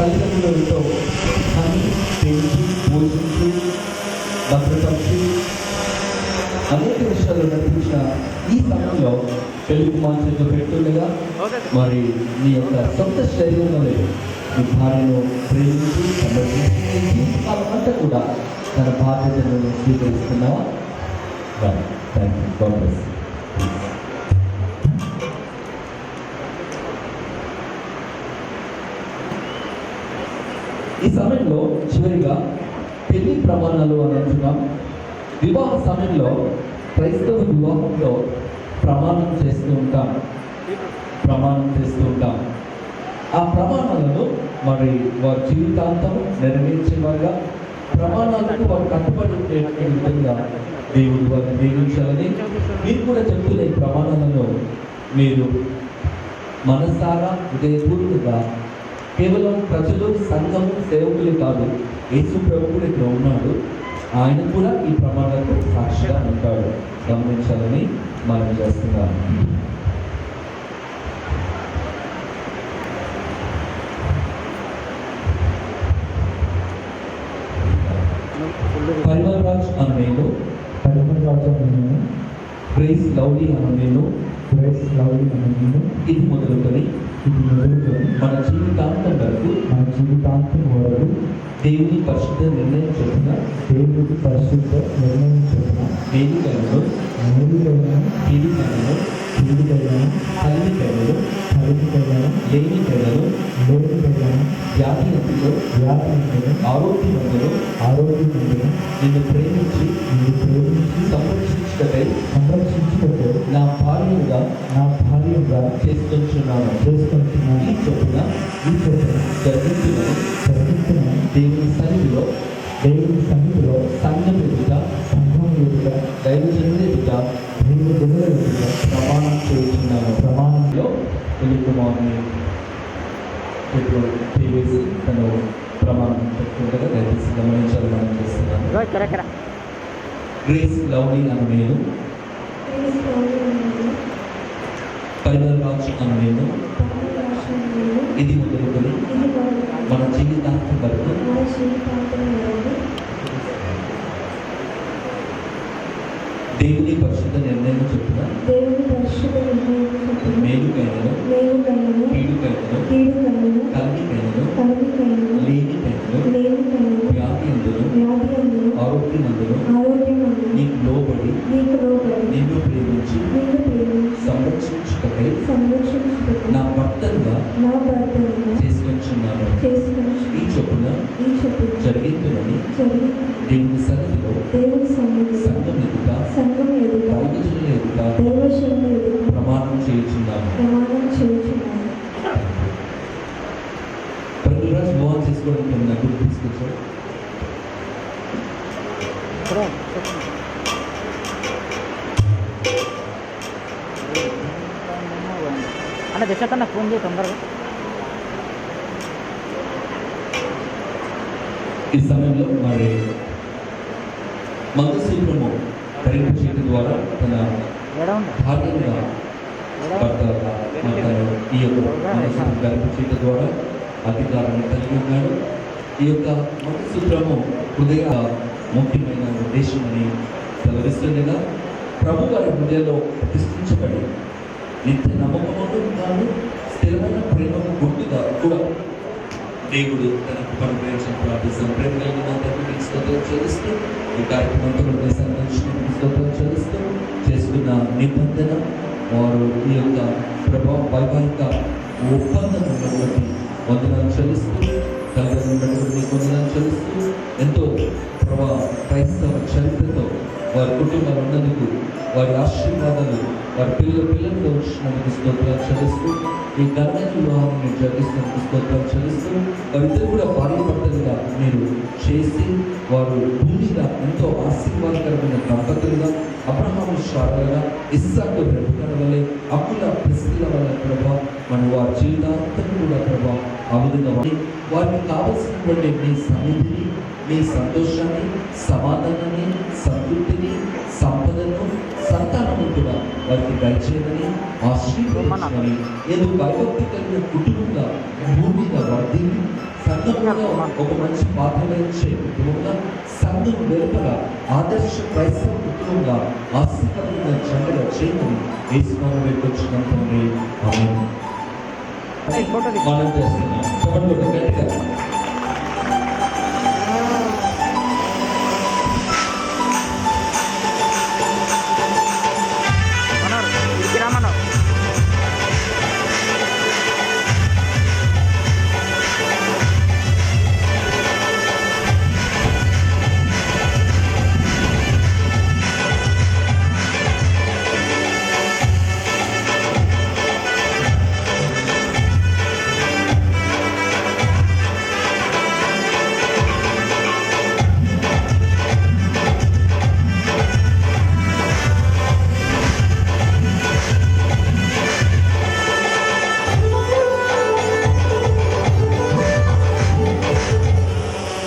తల్లిదండ్రులతో అని పెంచి పోషించి భద్రపరిచి అనేక విషయాలు నడిపించిన ఈ సమయంలో పెళ్లి కుమార్తెతో పెట్టుండగా మరి నీ యొక్క సొంత శరీరంలో నీ భార్యను ప్రేమించి సంరక్షించి జీవితకాలమంతా కూడా తన బాధ్యతను స్వీకరిస్తున్నావా? Thank you. God bless. ఈ సమయంలో చివరిగా పెళ్లి ప్రమాణాలు అని అంటున్నాం. వివాహ సమయంలో క్రైస్తవ వివాహంలో ప్రమాణం చేస్తూ ఉంటాం. ఆ ప్రమాణాలను మరి వారి జీవితాంతం నెరవేర్చేవారుగా ప్రమాణాలకు వారు కట్టుబడి ఉండేటువంటి విధంగా దేవుడు వారిని దీవించాలని మీరు కూడా చెప్తున్న ఈ ప్రమాణాలను మీరు మనసారా హృదయపూర్వకంగా కేవలం ప్రజలు సంఘం సేవకులే కాదు, యేసు ప్రభు కూడా ఇక్కడ ఉన్నాడు, ఆయన కూడా ఈ ప్రమాణాలకు సాక్షిగా ఉంటాడు, గమనించాలని మనం చేస్తున్నాం. పరిమల్ రాజ్ అన్న నేను, గ్రేస్ లవ్లీ అన్న నేను, ఇది మొదలుకొని మన జీవితాంతం వరకు దేవుని పరిశుద్ధ నిర్ణయం చొప్పున వేదికలను లేనికలను వ్యాధి ఆరోగ్యమందులు నిన్ను ప్రేమించి సంరక్షించుటకై నా భార్యగా చేసుకుంటున్నాను. ఈ చొప్పున జరుగుతున్న దేవుని సన్నిధిలో సంఘం ఎదుట దైవజనుల ఎదుట ప్రమాణం చేస్తున్నాను. ప్రమాణంలో తెలుగుమాని టీవీసి తను ప్రమాణం చెప్పుకుంటగా దయచేసి గమనించాలని మనం చేస్తున్నాను. గ్రేస్ లవ్లీ అని నేను, పరిమల్ రాజ్ అని నేను, ఇది మొదలుకొని మన జీవితాంతం వరకు దేవుని పరిశుద్ధ నిర్ణయం చెప్తున్న మేలుకైనను కీడుకైనను కలిగికైనను లేనికైనను వ్యాధి అందును ఆరోగ్యమందును నీకు లోబడి నిన్ను ప్రేమించి సంరక్షించుటకై నా భర్తగా చేసుకొచ్చున్నాను. ఈ చొప్పున జరిగిందని దేవుని సన్నిధిలో సంఘం ఎదుట దైవజనుల ఎదుట ప్రమాణం చేయుచున్నాను. ప్రతిరోజు వివాహం చేసుకోవడానికి నా గుర్తు తీసుకొచ్చాడు. అన్న దశకన్నా ఫోన్ చేయి తొందరగా. ఈ సమయంలో మరి మంగళసూత్రము ధరింప చేయడం ద్వారా తన భార్యగా ఈ యొక్క మంగళసూత్రం ధరింప చేయడం ద్వారా అధికారాన్ని కలిగి ఉన్నాడు. ఈ యొక్క మంగళసూత్రము హృదయ ముఖ్యమైన ఉద్దేశం అని సెలవిస్తుండగా ప్రభు వారి హృదయంలో ప్రతిష్ఠించబడి నిత్య నమ్మకమును కాదు స్థిరమైన ప్రేమకు గుర్తుగా కూడా దేవుడు తనకు అనుగ్రహించిన ప్రార్థన ప్రేమ కలిగిన స్తోత్రం చెల్లిస్తూ ఈ కార్యక్రమంతో సందర్శించిన స్తోత్రం చెల్లిస్తూ చేసుకున్న నిబంధన వారు ఈ యొక్క వైవాహిక ఒప్పందం బట్టి వందనాలు చెల్లిస్తూ తల్లిదండ్రులు వందనాలు చెల్లిస్తూ ఎంతో క్రైస్తవ చరిత్రతో వారి కుటుంబాలు ఉన్నందుకు వారి ఆశీర్వాదాలు వారి పిల్లలతో వచ్చినందుకు స్తోత్రాలు చెల్లిస్తూ ఈ ఘనమైన వివాహాన్ని జరిగిస్తున్నందుకు స్తోత్రాలు చెల్లిస్తూ వారిద్దరు కూడా భార్య భర్తలుగా మీరు చేసి వారు భూమిగా ఎంతో ఆశీర్వాదకరమైన దంపతులుగా అబ్రహాము శారాలుగా ఇస్సాకు రెబెకా వలె అప్పుల ప్రిస్కిల వల్ల ప్రభా మన వారి జీవితాంతం కూడా ప్రభా ఆ విధంగా వారికి కావలసినటువంటి మీ సన్నిధిని మీ సంతోషాన్ని సమాధానాన్ని సంతృప్తిని సంపదను సంతానము కూడా వారికి దయచేయమని ఆశీర్వదించమని ఏదో భయభక్తి కలిగిన కుటుంబంగా భూమి మీద వర్ధిల్లి సంఘంలో ఒక మంచి పాత్రగా ఇచ్చే కుటుంబంగా, సంఘం వెలుపల ఆదర్శ క్రైస్తవ కుటుంబంగా ఆశీర్వాదమైన జెండగా చేయమని యేసునామములో వేడుకొంచున్నాం తండ్రి. ఆమేన్. ఫోటో మనం చేస్తున్నాం చప్పట్లు కొట్టు గట్టిగా. రామన్నావు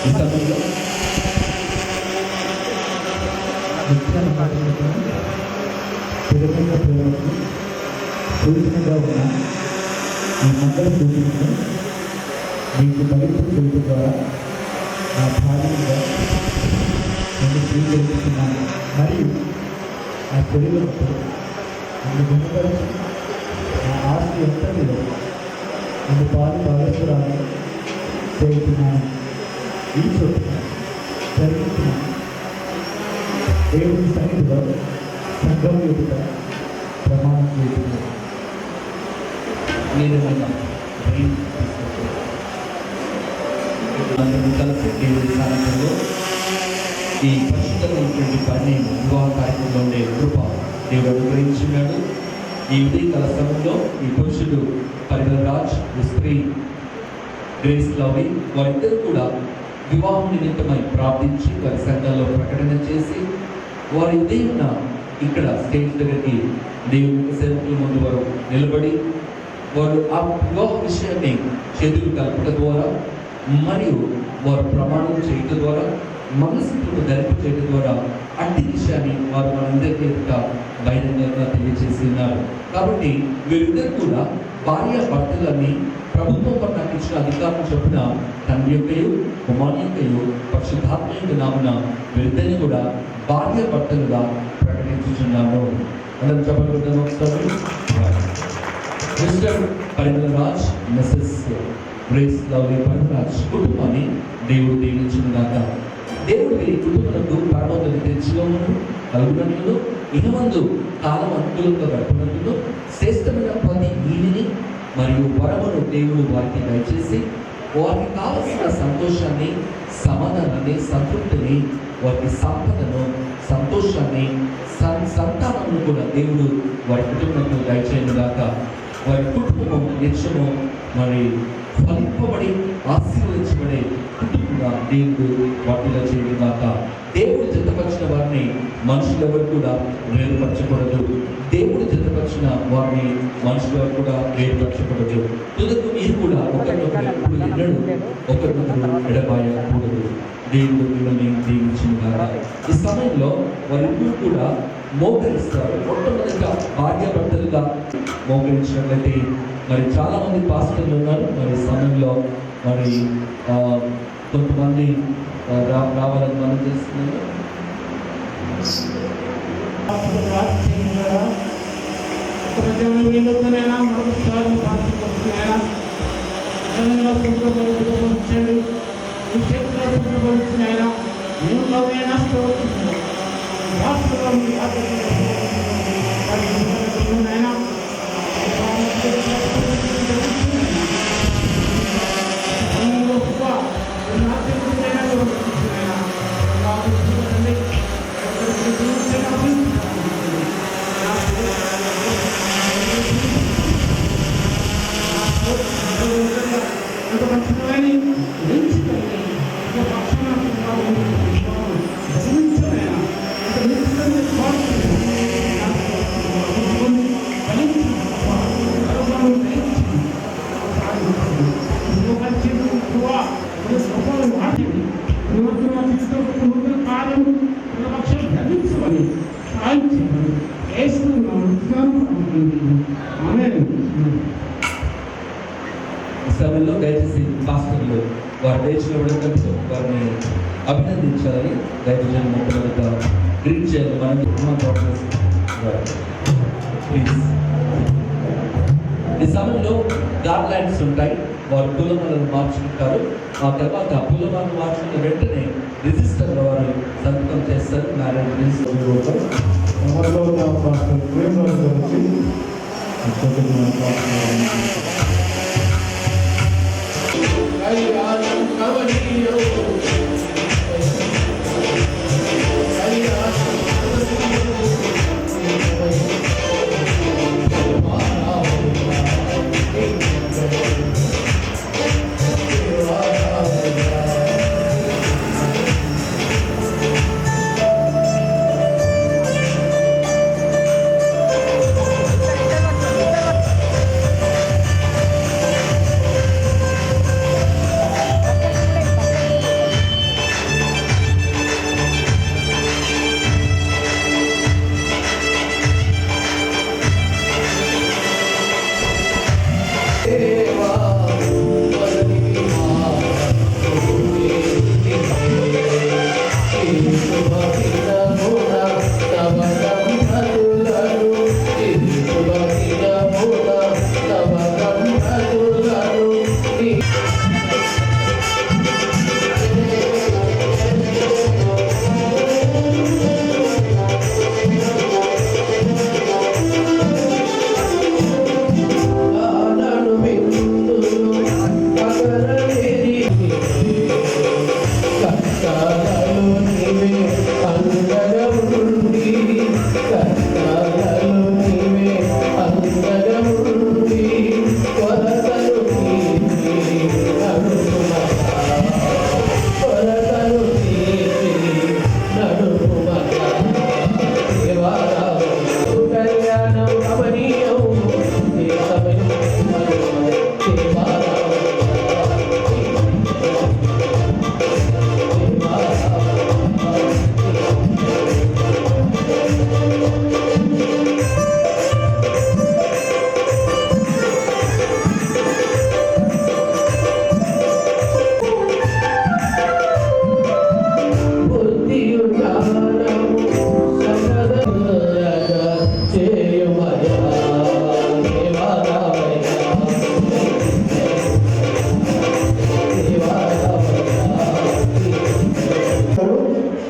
ఈ సమయంలో నిత్యాన్ని పాటించడం స్థిరమైన ప్రేమకు సూచనగా ఉన్న ఈ మంగళ సూచనను మీకు పవిత్ర చేతి ద్వారా నా భార్యగా నేను స్వీకరిస్తున్నాను. మరియు నా శరీరంతో నన్ను గుణపరిచి నా ఆస్తి ఎంతటిలో నన్ను పాలు భాగస్వరాలు చేస్తున్నాను. ఈ చోట జరిగిన దేవుని సన్నిధిలో సంఘం ఎదుట ప్రమాణం చేస్తున్నారు. మీరేమన్నా అందరూ కలిసి దేవుడి సాన్నిధ్యంలో ఈ పరిశుద్ధమైనటువంటి పని వివాహ కార్యక్రమంలో ఉండే కృప దేవుడు అనుగ్రహించున్నాడు. ఈ ఉదయకాల సమయంలో ఈ పురుషుడు పరిమళ రాజ్, ఈ స్త్రీ గ్రేస్ లవ్లీ, వారిద్దరూ కూడా వివాహం నిమిత్తమై ప్రార్థించి వారి సంఘంలో ప్రకటన చేసి వారి ఉదయం ఇక్కడ స్టేజ్ దగ్గరికి దేవుని సేవకుల ముందు వారు నిలబడి వారు ఆ వివాహ విషయాన్ని చేతులు కలపడం ద్వారా మరియు వారు ప్రమాణం చేయడం ద్వారా మంగళసూత్రులు ధరింప చేయడం ద్వారా అట్టి విషయాన్ని వారు మనందరికీ ఎదుట బహిరంగంగా తెలియజేసి ఉన్నారు. కాబట్టి వీరిద్దరు కూడా భార్య భర్తలని ప్రభుత్వం పట్ల నాకు ఇచ్చిన అధికారం చొప్పున తండ్రి యొక్కయు కుమారుని యొక్కయు పరిశుద్ధాత్మ యొక్క నామమున వీరిద్దరిని కూడా భార్య భర్తలుగా ప్రకటించుచున్నాను. అందరం చెప్పగలుగుతాను ఒకసారి. మిస్టర్ పరిమళ రాజ్, మిస్సెస్ గ్రేస్ లవ్లీ పరిమళ రాజ్ కుటుంబాన్ని దేవుడు దీవించుగాక. దేవుడు వీరి కుటుంబాలకు పరమోన్నత తెచ్చుకోమను కలుగునట్లు ఇహమందు కాలం అనుకూలంగా గడుపునట్లు శ్రేష్టమైన ప్రతి ఈవిని మరియు వరమును దేవుడు వారికి దయచేసి వారికి కావలసిన సంతోషాన్ని, సమాధానాన్ని, సంతృప్తిని, వారికి సంపదను, సంతోషాన్ని, సంతానాన్ని కూడా దేవుడు వారి కుటుంబంలో దయచేయను గాక. వారి కుటుంబం నిత్యము మరి ఫలింపబడి ఆశీర్వదించబడే కుటుంబంగా దేవుడు వాటిలో చేయను గాక. దేవుడు జతపరిచిన వారిని మనుషులు ఎవరు కూడా వేరుపరచకూడదు. దేవుడు జతపరిచిన వారిని మనుషులు ఎవరు కూడా వేరుపరచకూడదు. తుదకు మీరు కూడా ఒకరినొకరు ఎప్పుడు ఎన్నడూ ఒకరినొకరు ఎడబాయకూడదు. దేవుడు మిమ్మల్ని దీవించుగాక. ఈ సమయంలో వారిద్దరూ కూడా మోకరిస్తారు. మొట్టమొదటిగా భార్యాభర్తలుగా మోకరించినట్లయితే మరి చాలా మంది పాస్టర్లు ఉన్నారు. మరి సమయంలో మరి కొంతమంది రావాలని మనం చేస్తున్నాము. సమయంలో దయచేసి పాస్టర్లు వారు లేచి ఇవ్వడంతో వారిని అభినందించాలని దైవజన్ మొట్టమొదట గ్రీట్ చేయాలి. మనం ప్లీజ్. ఈ సమయంలో గార్లాండ్స్ ఉంటాయి, వారు పూలమాలను మార్చుకుంటారు. ఆ తర్వాత పూలమాలను మార్చుకున్న వెంటనే రిజిస్టర్లో వారు సంతకం చేస్తారు. మ్యారేజ్ రిజిస్టర్ మనలో ఉన్న పాస్టర్ ప్రేమరాజు గారికి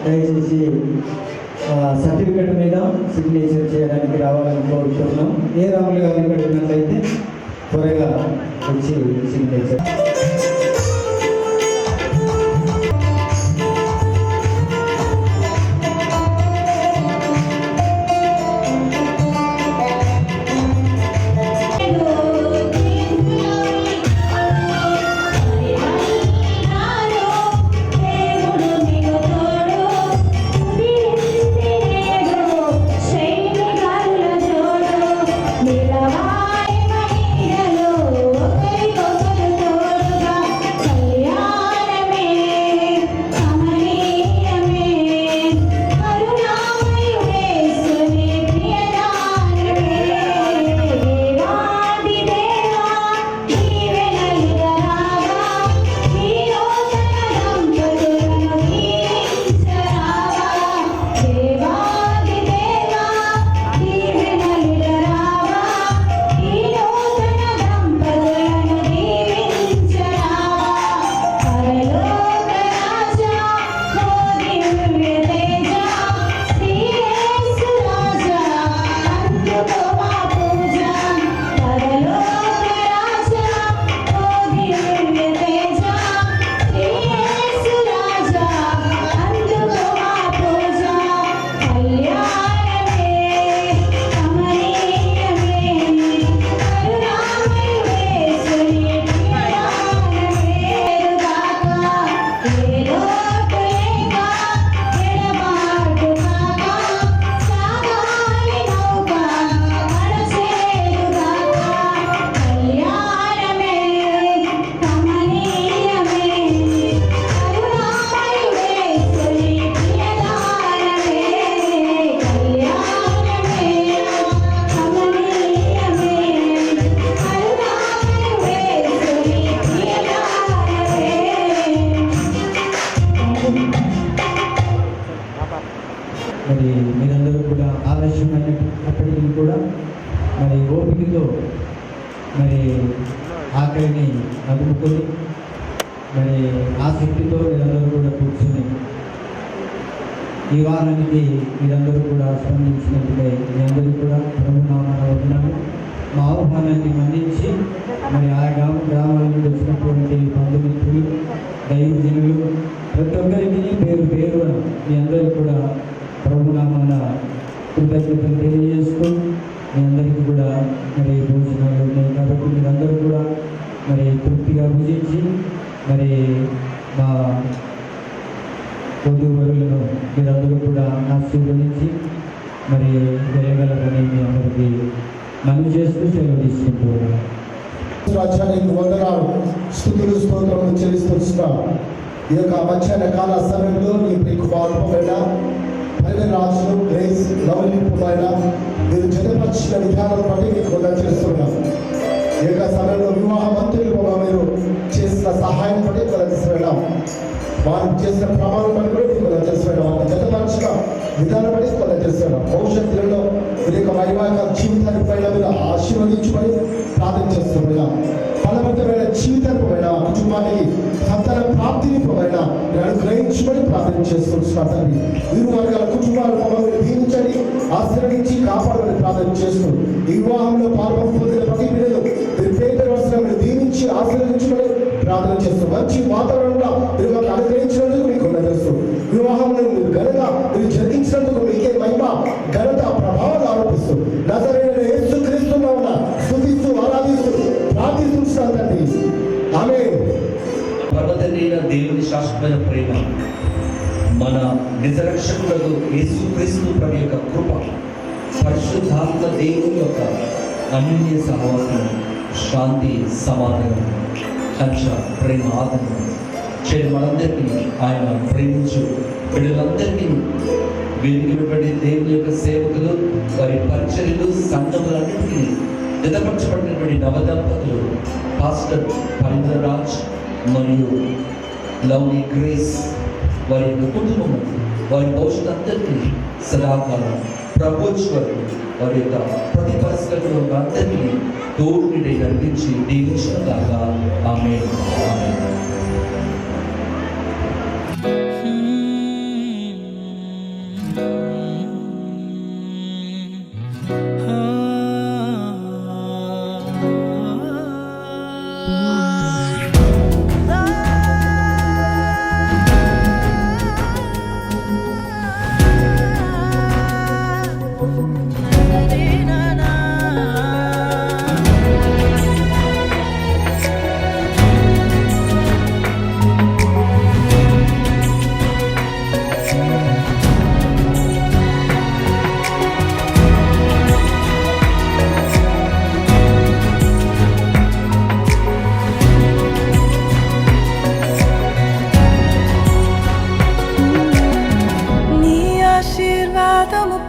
దయచేసి సర్టిఫికెట్ మీద సిగ్నేచర్ చేయడానికి రావాలని కోరుతున్నాం. ఏ రాములు గారిని ఇక్కడ ఉన్నట్లయితే త్వరగా వచ్చి సిగ్నేచర్. నిలవాయి మహిళలో ఒకరికొకరు తోడు అదుపుకొని మరి ఆసక్తితో మీరందరూ కూడా కూర్చొని ఈ వారానికి మీరందరూ కూడా స్పందించినట్టుగా మీ అందరూ కూడా ప్రభునామాన ఉన్నాము. మా ఆహ్వానాన్ని మన్నించి మరి ఆ గ్రామాల నుండి వచ్చినటువంటి బంధుమిత్రులు, దైవజనులు ప్రతి ఒక్కరికి పేరు పేరున మీ అందరికీ కూడా ప్రభునామాన కృతజ్ఞతలు తెలియజేస్తూ మీ అందరికీ కూడా మరి భోజనాలు ఉన్నాయి కాబట్టి మీరందరూ కూడా మరి తృప్తిగా భుజించి మరి మా వధూవరులను మీరందరూ కూడా ఆశీర్వదించి మరి వెళ్ళగలరని మీ అందరికీ మనవి చేస్తూ సెలవు తీసుకుంటున్నాను. రాజ్యానికి వందనాలు, స్తుతులు, స్తోత్రములు చెల్లిస్తున్నాం. ఈ యొక్క మధ్యాహ్న కాల సమయంలో నీ కుమారుడైన పరివే రాజులు గ్రేస్ లవలింపుమైన మీరు జతపరిచిన విధానం బట్టి మీకు వందనాలు చేస్తున్నాం. ఈ యొక్క సమయంలో వివాహ మంత్రులు మీరు చేసిన సహాయం బట్టి కొనసాగడం, వారు చేసిన ప్రమాణం బట్టి కూడా మీకు కొనసాగడం, వారిని జతపరిచిన విధానం బట్టి కొనసాగడం, భవిష్యత్తులో మీరు యొక్క వైవాహిక జీవితాన్ని పైన మీరు ఆశీర్వదించబడి ప్రార్థన చేస్తున్నాం. ఫలవంతమైన జీవితాన్ని పైన కుటుంబానికి సంతాన ప్రాప్తిని పైన మీరు అనుగ్రహించబడి ప్రార్థన చేస్తున్నారు తండ్రి. ఇరు వర్గాల కుటుంబాల మమ్మల్ని దీవించండి, ఆశీర్వదించి కాపాడమని ప్రార్థన చేస్తూ ఈ వివాహంలో పాల్గొన ప్రతి బిడ్డలు మీరు పేరు వస్త్రాలను దీవించి ఆశీర్వదించమని ప్రార్థన చేస్తూ మంచి వాతావరణంలో మీరు మాకు అనుగ్రహించినందుకు మీకు వందనాలు. వివాహంలో మీరు ఘనంగా మీరు జరిగించినందుకు మీకే మహిమ, ఘనత, ప్రభావాలు ఆరోపిస్తూ నజరేయుడైన యేసుక్రీస్తు నామమున స్తుతిస్తూ ఆరాధిస్తూ ప్రార్థిస్తున్నాను తండ్రి. ఆమేన్. పర్వతనైన దేవుని శాశ్వతమైన ప్రేమ, మన నిజరక్షకుడు యేసుక్రీస్తు ప్రభు యొక్క కృప, పరిశుద్ధాత్మ దేవుని యొక్క అన్యోన్య సహవాసం, శాంతి, సమాధానం, కంచ, ప్రేమ, ఆదరణ చేయడం మనందరికీ ఆయన ప్రేమించు బిడ్డలందరికీ వెలిగినటువంటి దేవుని యొక్క సేవకులు, వారి పరిచర్యలు, సంఘములన్నింటినీ జతపరచబడినటువంటి నవదంపతులు పాస్టర్ పరీంద్రరాజ్ మరియు లవ్లీ గ్రేస్, వారి యొక్క కుటుంబము, వారి భవిష్యత్తులందరికీ సదాకాలం ప్రభుత్వాలు వారి యొక్క ప్రతి పరిస్థితుల్లో అందరికీ తోడుని నడిపించి దీవించిన దాకా ఆమేన్.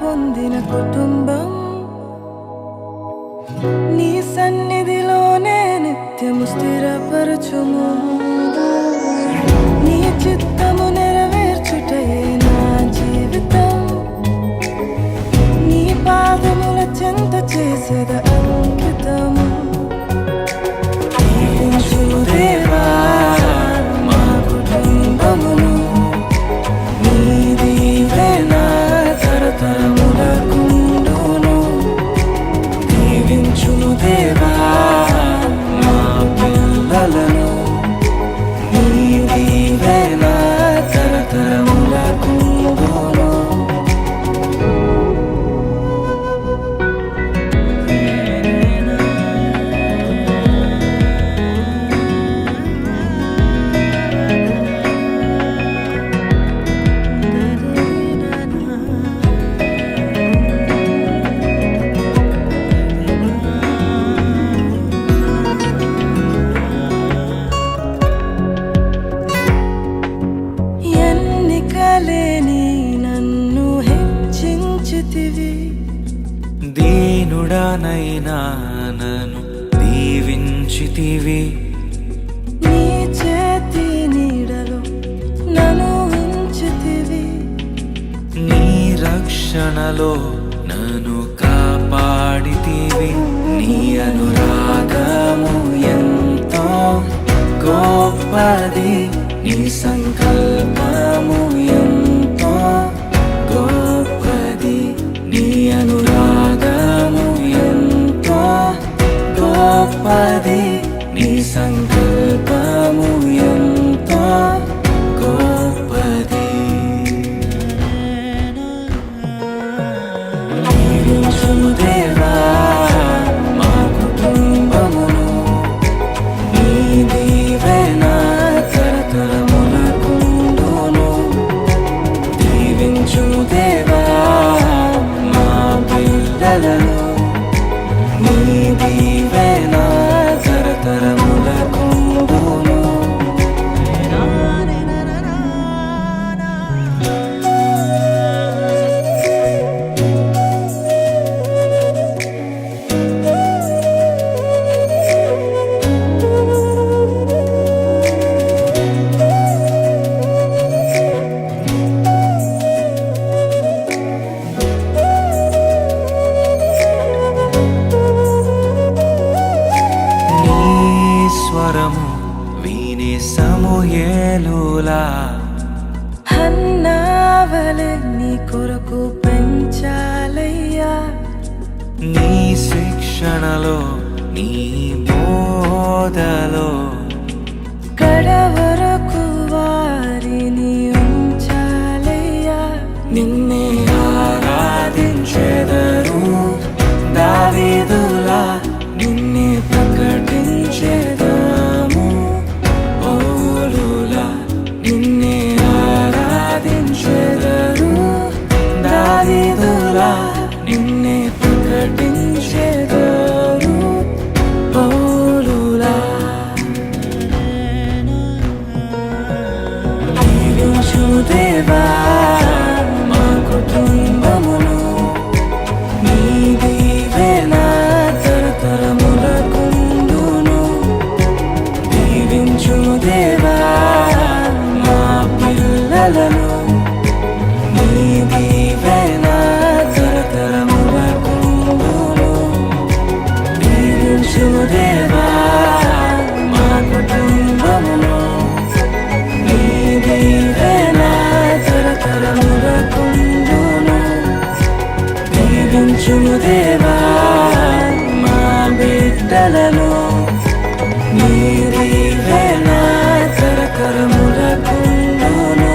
పొందిన కుటుంబం నీ సన్నిధిలోనే నిత్యము స్థిరపరచుము. నీ చిత్తము నెరవేర్చుటయే నా జీవితం, నీ పాదముల చెంత చేసేద అంకితము. దేవా మా కుటుంబమును నీదివేనా తరతరములకుండును. దీవించును దేవా మా పిల్లలను, నీదివేనా తరతరములకుండును. దీనుడనైనా నన్ను దీవించితివి, నీ చేతి నీడలో నన్ను ఉంచితివి. నీ రక్షణలో నన్ను కాపాడితివి, నీ అనురాగము ఎంతో గొప్పది నీ సంకల్పము ఎంతో గొప్పది నీ అనురాగము ఎంతో గొప్పది నీ సంకల్పము ఎంతో గొప్పది దీవించుము దేవా మా కుటుంబమును నీ దీవెన తరతరములకుండును దీవించుము దేవా మా పిల్లలను నీ దీవెన తరతరములకుండును నీ స్వరము వినే సమూయేలులా హన్నావలె నీ కొరకు పెంచాలయ్యా నీ శిక్షణలో నీ బోధలో కడవరకు వారిని ఉంచాలయ్యా నిన్నే ఆరాధించెదరు దావీదులా నిన్నే ప్రకటించెదము పౌలులా నిన్నే ఆరాధించెదరు దావీదులా నిన్నే ప్రకటించెదరు పౌలులా దీవించు దేవా మా కుటుంబమును నీ దీవెన తరతరములకుండును దీవించు దేవా మా పిల్లలను నీ దీవెన తరతరములకుండును దీవించు దేవా మా కుటుంబమును నీ దీవెన తరతరములకుండును దీవించుము దేవా మా బిడ్డలను నీ దీవెన తరతరములకుండును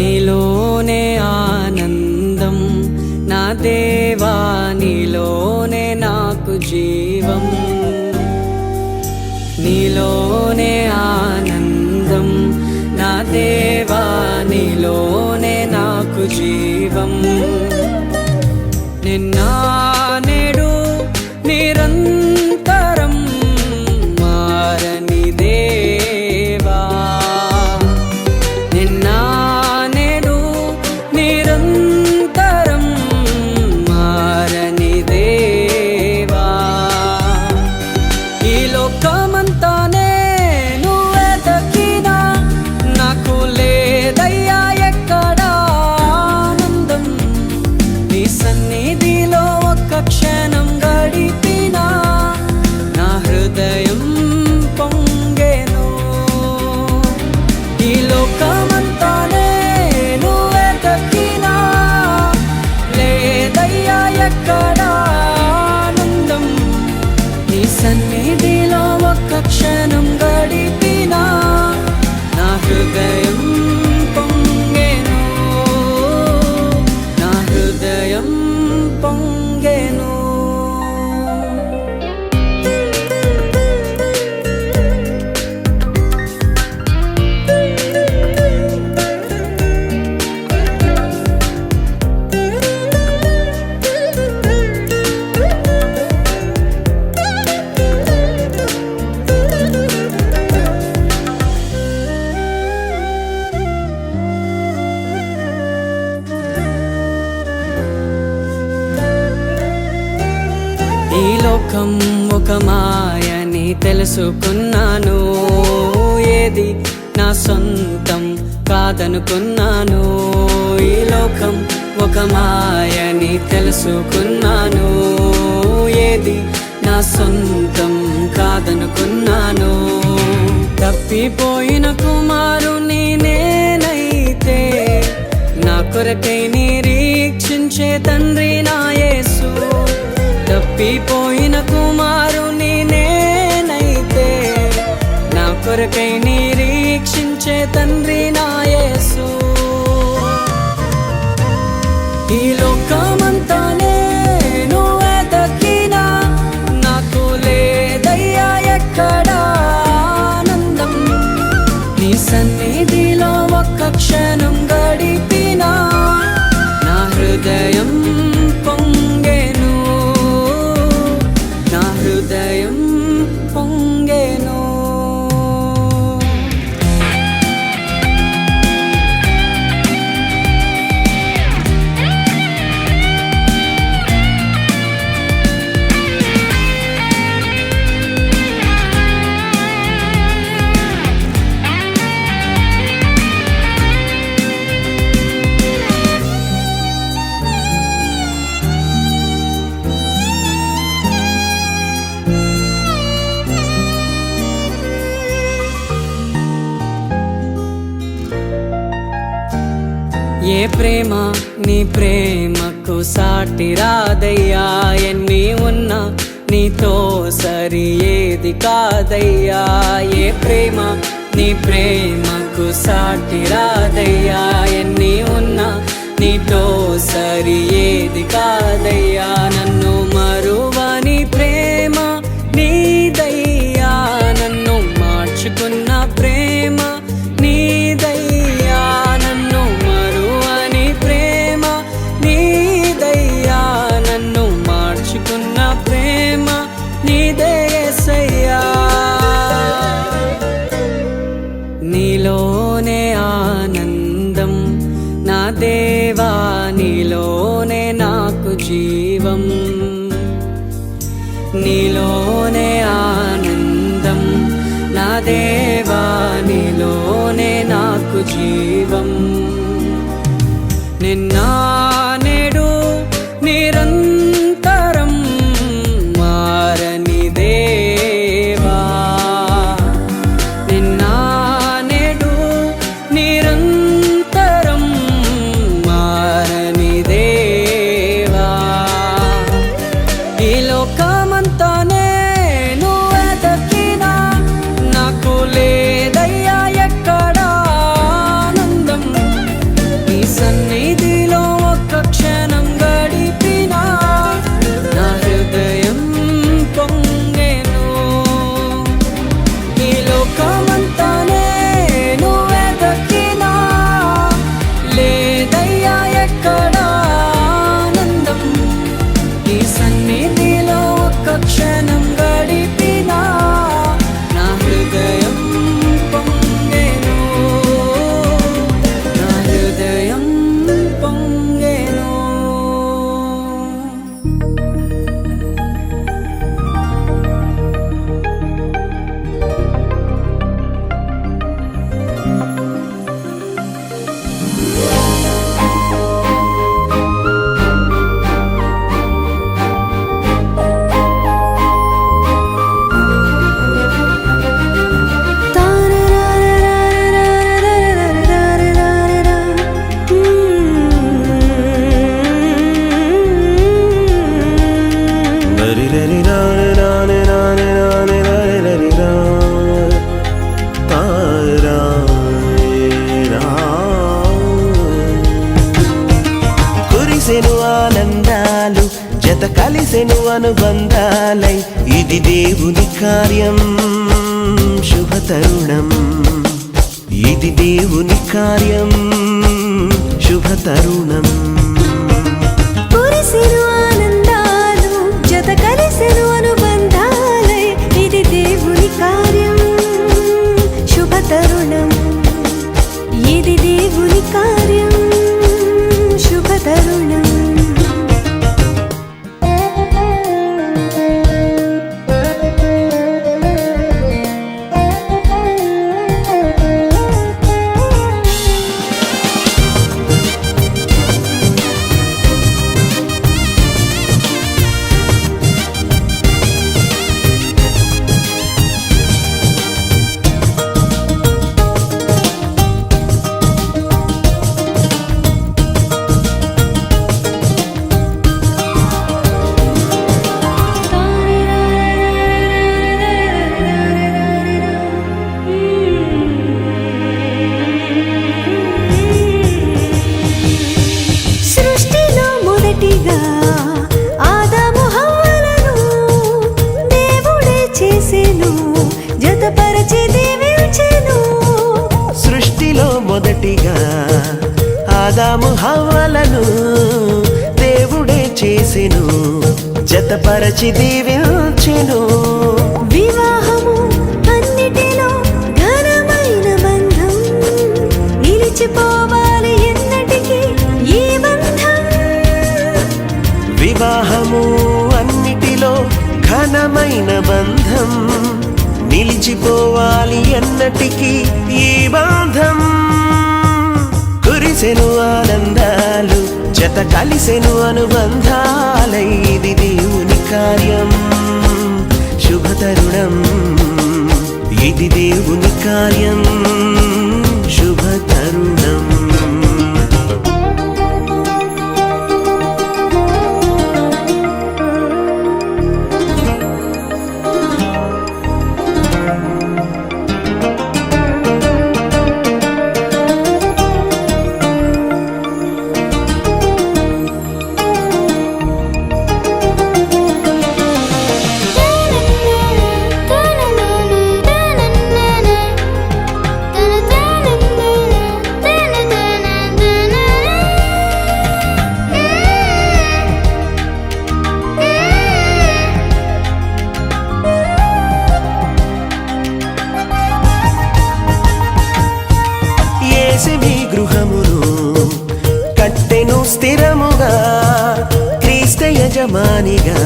నీలోనే ఆనందం నా దేవా, నీలోనే నాకు జీవం. నీలోనే ఆనందం నా దేవా, నీలోనే నాకు జీవం. నిన్న నేడు నిరంతరం మారని దేవా, నిన్న నేడు నిరంతరం మారని దేవా. ఈ లోకమంతానే నువ్వే దక్కినా నాకు లేదయ్యా ఎక్కడా ఆనందం. నీ సన్నిధిలో ఒక్క క్షణం గడిపినా నా హృదయం పొంగెను. ఈ లోకమంతానే నువ్వే దక్కినా లేదయ్యా ఎక్కడా ఆనందం. నీ సన్నిధిలో ఒక్క క్షణం గడిపినా నా హృదయం పొంగెను, నా హృదయం పొంగెను. ఈ లోకం ఒక మాయని తెలుసుకున్నాను, ఏది నా సొంతం కాదనుకున్నాను. ఈ లోకం ఒక మాయని తెలుసుకున్నాను, ఏది నా సొంతం కాదనుకున్నాను. తప్పిపోయిన కుమారుని నేనైతే నా కొరకై నిరీక్షించే తండ్రి నా యేసు. తప్పిపోయిన కుమారుని నేనైతే నా కొరకై నిరీక్షించే తండ్రి నా యేసు. ఈ లోకమంతానే నువ్వే దక్కినా నాకు లేదయ్యా ఎక్కడా ఆనందం. నీ సన్నిధిలో ఒక్క క్షణం గడిపినా నా హృదయం పొంగెను, నా హృదయం పొంగెను. ఏ ప్రేమ నీ ప్రేమకు సాటి రాదయ్యా, ఎన్ని ఉన్నా నీతో సరి ఏది కాదయ్యా. ఏ ప్రేమ నీ ప్రేమకు సాటి రాదయ్యా, ఎన్ని ఉన్నా నీతో సరి ఏది కాదయ్యా. నన్ను మరువని ప్రేమ నీదయ్యా, నన్ను మార్చుకున్న ప్రేమ నీదయ్యా. నన్ను మరువని ప్రేమ నీదయ్యా, నన్ను మార్చుకున్న ప్రేమ నీదే యేసయ్యా. నీలోనే ఆనందం నా దేవా, నీలోనే నాకు జీవం. నీలోనే ఆనందం నా దేవా, నీలోనే నాకు జీవం. నిన్న నేడు నిరంతరం మారని దేవా, నిన్న నేడు నిరంతరం మారని దేవా. ఈ లోకమంతానే నువ్వే దక్కినా నాకు లేదయ్యా ఎక్కడా ఆనందం. కలిసెను అనుబంధాలై ఇది దేవుని కార్యం శుభ తరుణం ఇది దేవుని కార్యం శుభ తరుణం కురిసెను ఆనందాలు జత కలిసెను అనుబంధాలై ఇది దేవుని కార్యం శుభ తరుణం ఇది దేవుని కార్యం శుభ తరుణం సృష్టిలో మొదటిగా ఆదాము హవ్వలను దేవుడే చేసెను జతపరచి దీవించెను సృష్టిలో మొదటిగా ఆదాము హవ్వలను దేవుడే చేసెను జతపరచి దీవించెను వివాహము అన్నిటిలో ఘనమైన బంధం నిలిచిపోవాలి ఎన్నటికీ ఈ బంధం వివాహము అన్నిటిలో ఘనమైన బంధం నిలిచిపోవాలి ఎన్నటికీ ఈ బంధం కురిసెను ఆనందాలు జత కలిసెను అనుబంధాలై ఇది దేవుని కార్యం శుభ తరుణం ఇది దేవుని కార్యం శుభ తరుణం యేసుని గృహమును కట్టెను స్థిరముగా క్రీస్తు యజమానిగా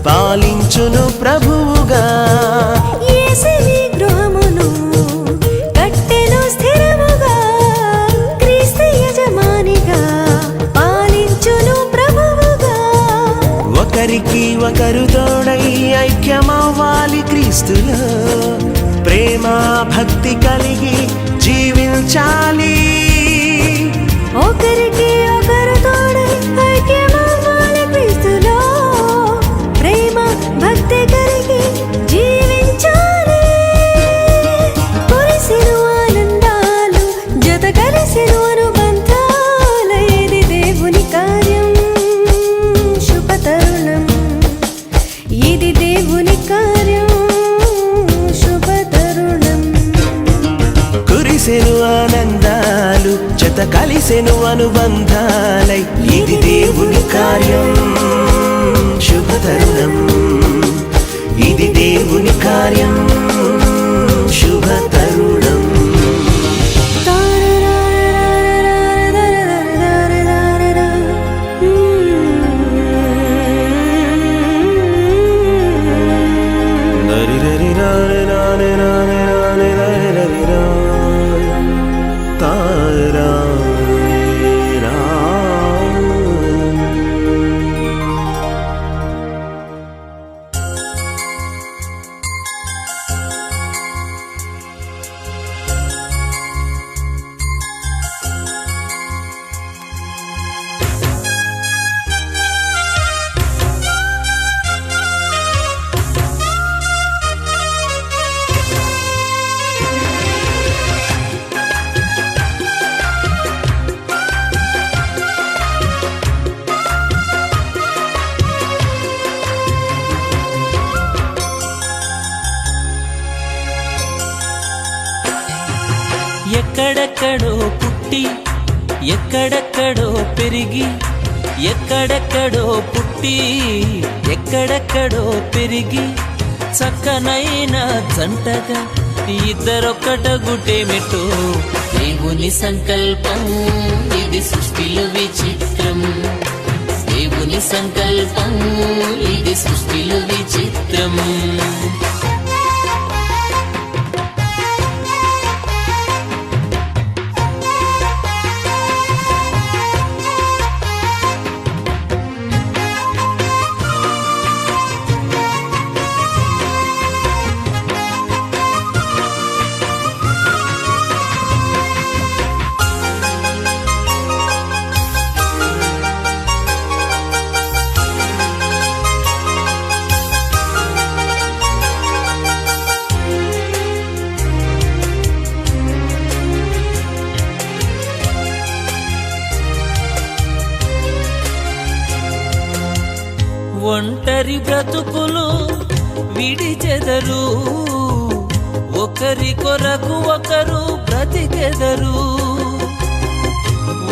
పాలించును ప్రభువుగా యేసుని గృహమును కట్టెను స్థిరముగా క్రీస్తు యజమానిగా పాలించును ప్రభువుగా ఒకరికి ఒకరు తోడై ఐక్యమవ్వాలి క్రీస్తులో ప్రేమ భక్తి కలిగి జీవించాలి ఒకరికి ఒకరు తోడై ఐక్యమవ్వాలి క్రీస్తులో ప్రేమ భక్తి కలిగి జీవించాలి కురిసెను ఆనందాలు జత కలిసెను అనుబంధాలు ఇది దేవుని కార్యం శుభ తరుణం ఇది దేవుని కార్యం శుభ తరుణం కురిసెను ఆనందాలు జత కలిసెను అనుబంధాలై ఇది దేవుని కార్యం శుభ తరుణం ఇది దేవుని కార్యం శుభ తరుణం ఎక్కడెక్కడో పుట్టి ఎక్కడెక్కడో పెరిగి ఎక్కడెక్కడో పుట్టి ఎక్కడెక్కడో పెరిగి చక్కనైన జంటగా ఇద్దరొక్కట గుటేమిటో దేవుని సంకల్పం ఇది సృష్టిలో విచిత్రం దేవుని సంకల్పం ఇది సృష్టిలో విచిత్రం ఒంటరి బ్రతుకులు విడిచెదరు ఒకరి కొరకు ఒకరు బ్రతికెదరు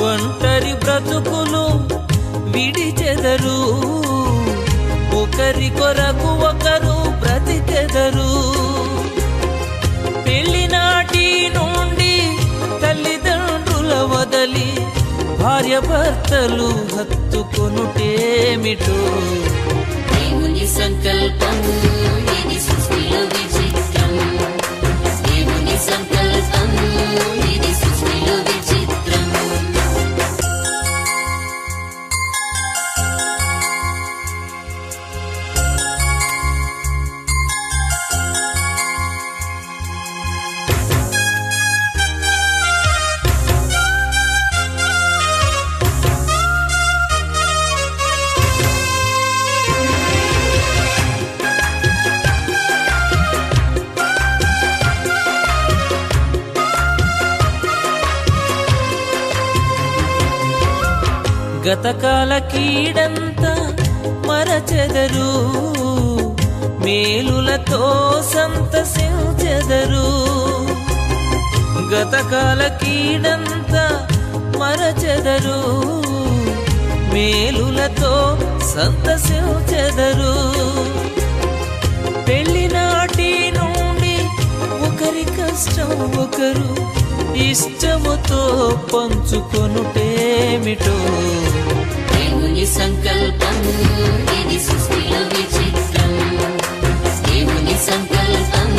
ఒంటరి బ్రతుకులు విడిచెదరు ఒకరి కొరకు ఒకరు బ్రతికెదరు పెళ్లినాటి నుండి తల్లిదండ్రుల వదలి భార్య భర్తలు హత్తుకొనుటేమిటో దేవుని సంకల్పం ఇది సృష్టిలో విచిత్రం దేవుని సంకల్పం ఇది సృష్టిలో విచిత్రం గతకాల కీడంతా మరచెదరు మేలులతో సంతసించెదరు గతకాల కీడంతా మరచెదరు మేలులతో సంతసించెదరు పెళ్లినాటి నుండి ఒకరి కష్టం ఒకరు ఇష్టముతో పంచుకొనుటేమిటో దేవుని సంకల్పం ఇది సృష్టిలో విచిత్రం దేవుని సంకల్పం